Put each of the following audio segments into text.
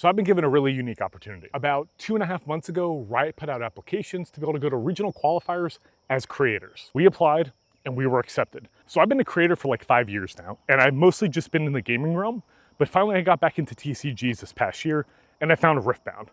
So I've been given a really unique opportunity. About 2.5 months ago, Riot put out applications to be able to go to regional qualifiers as creators. We applied and we were accepted. So I've been a creator for like 5 years now, and I've mostly just been in the gaming realm, but finally I got back into TCGs this past year and I found Riftbound.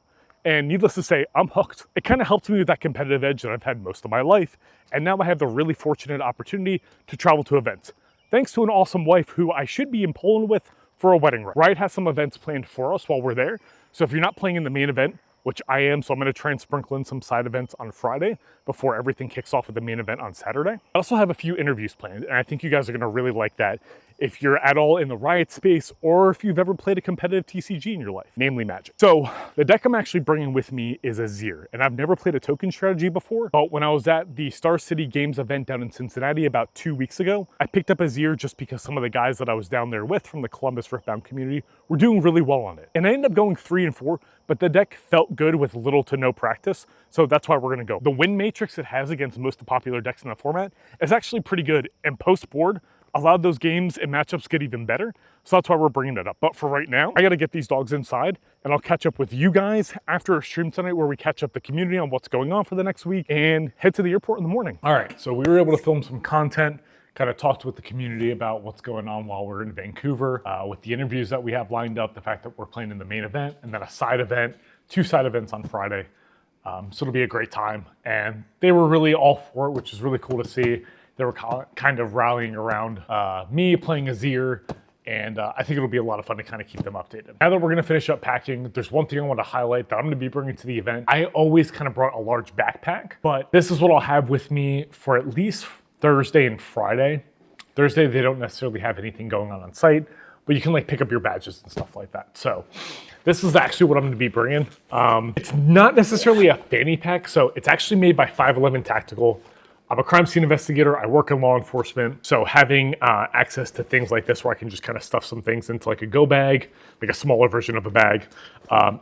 And needless to say, I'm hooked. It kind of helped me with that competitive edge that I've had most of my life. And now I have the really fortunate opportunity to travel to events. Thanks to an awesome wife who I should be in Poland with for a wedding. Riot has some events planned for us while we're there. So if you're not playing in the main event, which I am, so I'm gonna try and sprinkle in some side events on Friday before everything kicks off with the main event on Saturday. I also have a few interviews planned, and I think you guys are gonna really like that if you're at all in the Riot space or if you've ever played a competitive TCG in your life, namely Magic. So the deck I'm actually bringing with me is Azir, and I've never played a token strategy before, but when I was at the Star City Games event down in Cincinnati about 2 weeks ago, I picked up Azir just because some of the guys that I was down there with from the Columbus Riftbound community were doing really well on it. And I ended up going 3 and 4, but the deck felt good with little to no practice, so that's why we're gonna go. The win matrix it has against most of the popular decks in the format is actually pretty good, and post-board, a lot of those games and matchups get even better, so that's why we're bringing it up. But for right now, I gotta get these dogs inside, and I'll catch up with you guys after a stream tonight where we catch up the community on what's going on for the next week and head to the airport in the morning. All right, so we were able to film some content, kind of talked with the community about what's going on while we're in Vancouver, with the interviews that we have lined up, the fact that we're playing in the main event, and then a side event, 2 side events on Friday. So it'll be a great time. And they were really all for it, which is really cool to see. They were kind of rallying around me playing Azir, and I think it'll be a lot of fun to kind of keep them updated. Now that we're gonna finish up packing, there's one thing I want to highlight that I'm gonna be bringing to the event. I always kind of brought a large backpack, but this is what I'll have with me for at least Thursday and Friday. Thursday, they don't necessarily have anything going on site, but you can like pick up your badges and stuff like that. So this is actually what I'm gonna be bringing. It's not necessarily a fanny pack, so it's actually made by 511 Tactical. I'm a crime scene investigator, I work in law enforcement, so having access to things like this where I can just kind of stuff some things into like a go bag, like a smaller version of a bag,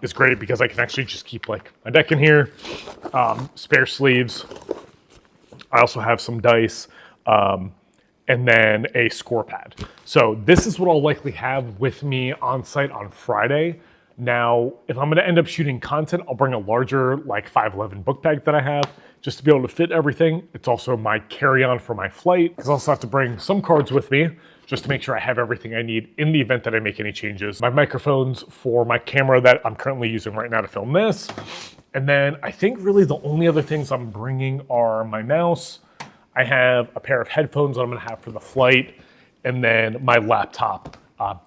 is great because I can actually just keep like a deck in here, spare sleeves. I also have some dice, and then a score pad. So this is what I'll likely have with me on site on Friday. Now, if I'm gonna end up shooting content, I'll bring a larger like 511 book bag that I have just to be able to fit everything. It's also my carry-on for my flight, because I also have to bring some cards with me just to make sure I have everything I need in the event that I make any changes. My microphones for my camera that I'm currently using right now to film this. And then I think really the only other things I'm bringing are my mouse. I have a pair of headphones that I'm gonna have for the flight, and then my laptop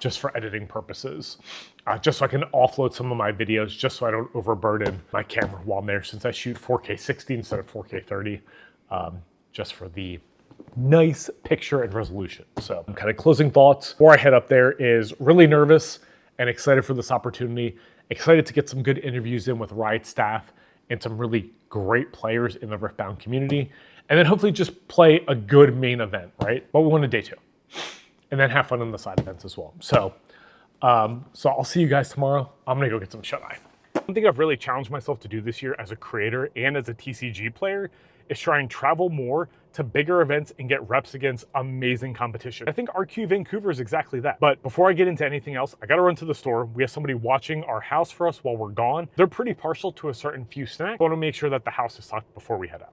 just for editing purposes. Just so I can offload some of my videos, just so I don't overburden my camera while I'm there, since I shoot 4K 60 instead of 4K 30, just for the nice picture and resolution. So kind of closing thoughts before I head up there is really nervous and excited for this opportunity, excited to get some good interviews in with Riot staff and some really great players in the Riftbound community, and then hopefully just play a good main event, right? What we want to day 2. And then have fun in the side events as well. So I'll see you guys tomorrow. I'm gonna go get some shut-eye. One thing I've really challenged myself to do this year as a creator and as a TCG player is try and travel more to bigger events and get reps against amazing competition. I think RQ Vancouver is exactly that. But before I get into anything else, I gotta run to the store. We have somebody watching our house for us while we're gone. They're pretty partial to a certain few snacks. I wanna make sure that the house is stocked before we head out.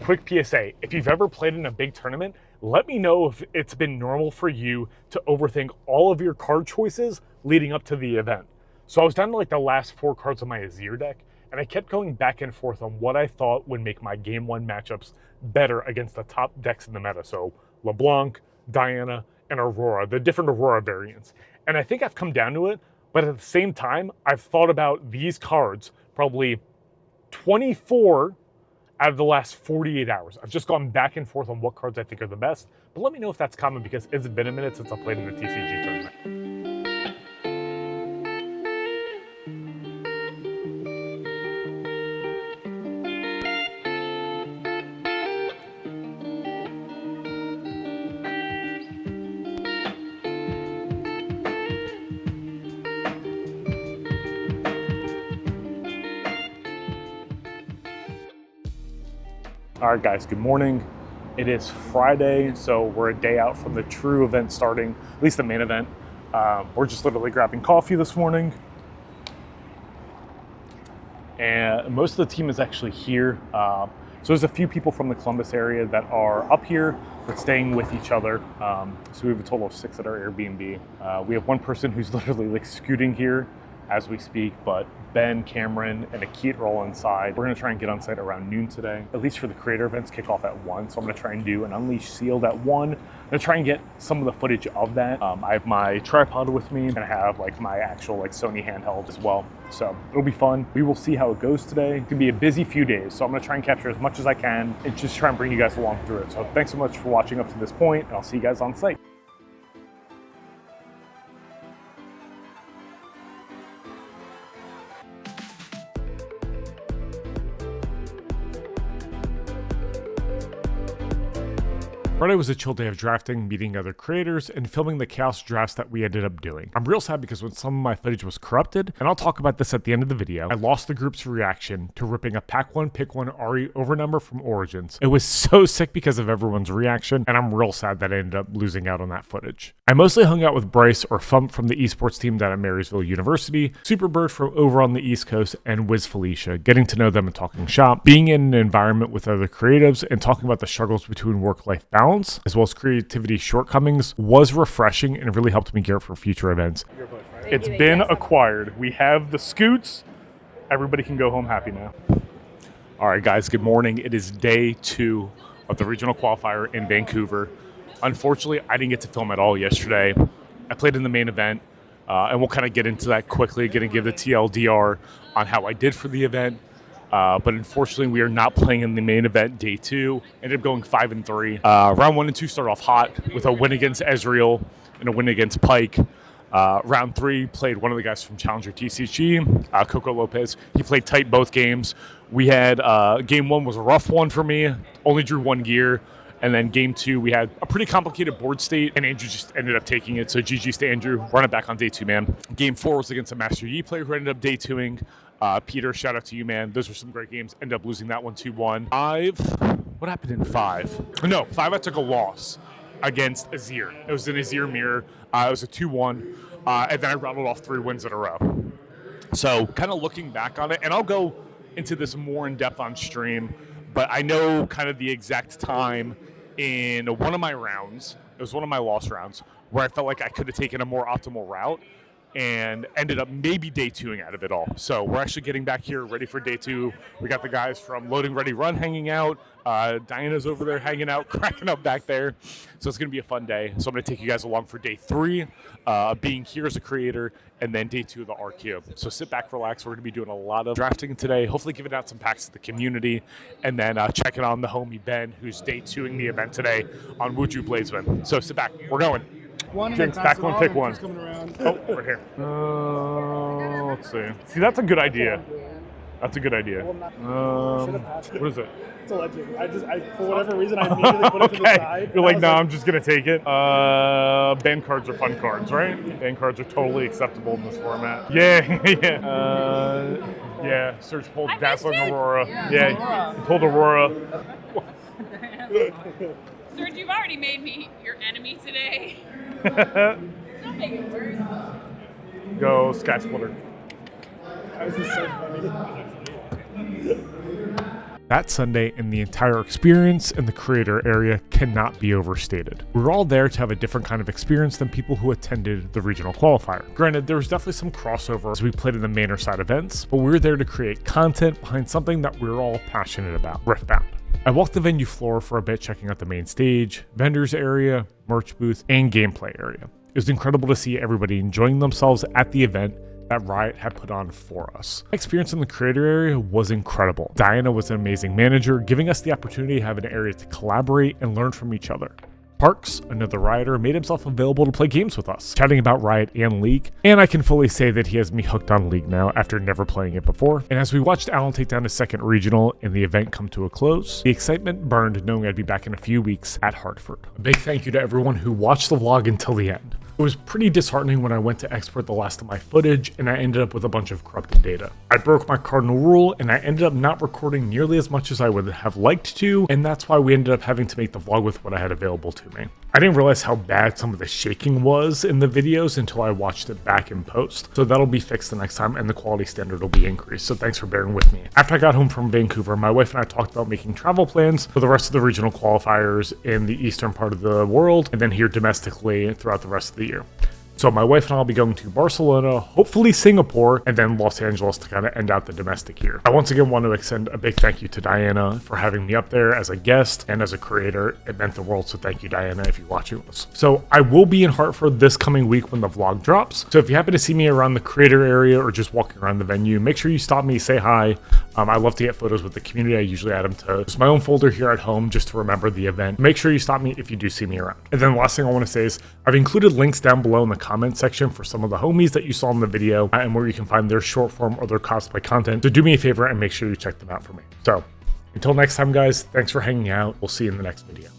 Quick PSA, if you've ever played in a big tournament, let me know if it's been normal for you to overthink all of your card choices leading up to the event. So I was down to like the last 4 cards of my Azir deck, and I kept going back and forth on what I thought would make my game 1 matchups better against the top decks in the meta. So LeBlanc, Diana, and Aurora, the different Aurora variants. And I think I've come down to it, but at the same time, I've thought about these cards probably 24 out of the last 48 hours. I've just gone back and forth on what cards I think are the best, but let me know if that's common because it's been a minute since I played in a TCG tournament. All right, guys, good morning. It is Friday, so we're a day out from the true event starting, at least the main event. We're just literally grabbing coffee this morning. and most of the team is actually here. So there's a few people from the Columbus area that are up here, but staying with each other. So we have a total of 6 at our Airbnb. We have one person who's literally like scooting here as we speak, but Ben, Cameron, and Akit are all inside. We're gonna try and get on site around noon today, at least for the creator events, kick off at 1. So I'm gonna try and do an Unleash Sealed at 1. I'm gonna try and get some of the footage of that. I have my tripod with me, and I have like my actual like Sony handheld as well. So it'll be fun. We will see how it goes today. It's gonna be a busy few days, so I'm gonna try and capture as much as I can and just try and bring you guys along through it. So thanks so much for watching up to this point, and I'll see you guys on site. Friday was a chill day of drafting, meeting other creators, and filming the chaos drafts that we ended up doing. I'm real sad because when some of my footage was corrupted, and I'll talk about this at the end of the video, I lost the group's reaction to ripping a Pack 1 Pick 1 Ari overnumber from Origins. It was so sick because of everyone's reaction, and I'm real sad that I ended up losing out on that footage. I mostly hung out with Bryce or Fump from the esports team down at Marysville University, Superbird from over on the East Coast, and Wiz Felicia, getting to know them and talking shop, being in an environment with other creatives, and talking about the struggles between work-life balance, as well as creativity shortcomings, was refreshing and really helped me gear for future events. It's been acquired. We have the scoots. Everybody can go home happy now. All right, guys, good morning. It is day 2 of the regional qualifier in Vancouver. Unfortunately, I didn't get to film at all yesterday. I played in the main event, and we'll kind of get into that quickly, going to give the TLDR on how I did for the event. But unfortunately, we are not playing in the main event day 2. Ended up going 5-3. Round 1 and 2 started off hot with a win against Ezreal and a win against Pike. Round 3 played one of the guys from Challenger TCG, Coco Lopez. He played tight both games. We had game 1 was a rough one for me. Only drew 1 gear. And then game 2, we had a pretty complicated board state, and Andrew just ended up taking it. So GG's to Andrew. Run it back on day 2, man. Game 4 was against a Master Yi player who ended up day 2ing. Peter, shout out to you, man. Those were some great games. Ended up losing that one 2-1. 5. What happened in 5? No, 5 I took a loss against Azir. It was an Azir mirror. It was a 2-1. And then I rattled off 3 wins in a row. So kind of looking back on it, and I'll go into this more in depth on stream, but I know kind of the exact time in one of my rounds, it was one of my loss rounds, where I felt like I could have taken a more optimal route and ended up maybe day 2ing out of it all. So we're actually getting back here ready for day 2. We got the guys from Loading Ready Run hanging out. Diana's over there hanging out, cracking up back there. So it's going to be a fun day. So I'm going to take you guys along for day 3, being here as a creator, and then day 2 of the RQ. So sit back, relax. We're going to be doing a lot of drafting today, hopefully giving out some packs to the community, and then checking on the homie Ben, who's day 2ing the event today on Wuju Bladesman. So sit back. We're going. Jinx, Pack 1, Pick 1. Oh, right here. Let's see. See, that's a good idea. That's a good idea. What is it? It's a legend. For whatever reason, I immediately put it to the side. You're like, no, I'm just going to take it. Band cards are fun cards, right? Band cards are totally acceptable in this format. Yeah, yeah. Yeah, search pulled Dazzling Aurora. Yeah, you pulled Aurora. Serge, you've already made me your enemy today. Don't make it worse. Go Sky Splitter. This is so funny. That Sunday and the entire experience in the creator area cannot be overstated. We were all there to have a different kind of experience than people who attended the regional qualifier. Granted, there was definitely some crossover as we played in the mainer side events, but we were there to create content behind something that we were all passionate about, Riftbound. I walked the venue floor for a bit, checking out the main stage, vendors area, merch booth, and gameplay area. It was incredible to see everybody enjoying themselves at the event that Riot had put on for us. My experience in the creator area was incredible. Diana was an amazing manager, giving us the opportunity to have an area to collaborate and learn from each other. Parks, another Rioter, made himself available to play games with us, chatting about Riot and League, and I can fully say that he has me hooked on League now after never playing it before. And as we watched Alan take down his second regional and the event come to a close, the excitement burned knowing I'd be back in a few weeks at Hartford. A big thank you to everyone who watched the vlog until the end. It was pretty disheartening when I went to export the last of my footage and I ended up with a bunch of corrupted data. I broke my cardinal rule and I ended up not recording nearly as much as I would have liked to, and that's why we ended up having to make the vlog with what I had available to me. I didn't realize how bad some of the shaking was in the videos until I watched it back in post. So that'll be fixed the next time and the quality standard will be increased. So thanks for bearing with me. After I got home from Vancouver, my wife and I talked about making travel plans for the rest of the regional qualifiers in the eastern part of the world and then here domestically throughout the rest of the year. So my wife and I will be going to Barcelona, hopefully Singapore, and then Los Angeles to kind of end out the domestic year. I once again want to extend a big thank you to Diana for having me up there as a guest and as a creator. It meant the world, so thank you, Diana, if you're watching this. So I will be in Hartford this coming week when the vlog drops. So if you happen to see me around the creator area or just walking around the venue, make sure you stop me, say hi. I love to get photos with the community. I usually add them to just my own folder here at home just to remember the event. Make sure you stop me if you do see me around. And then the last thing I want to say is I've included links down below in the comment section for some of the homies that you saw in the video and where you can find their short form or their cosplay content. So do me a favor and make sure you check them out for me. So until next time, guys, thanks for hanging out. We'll see you in the next video.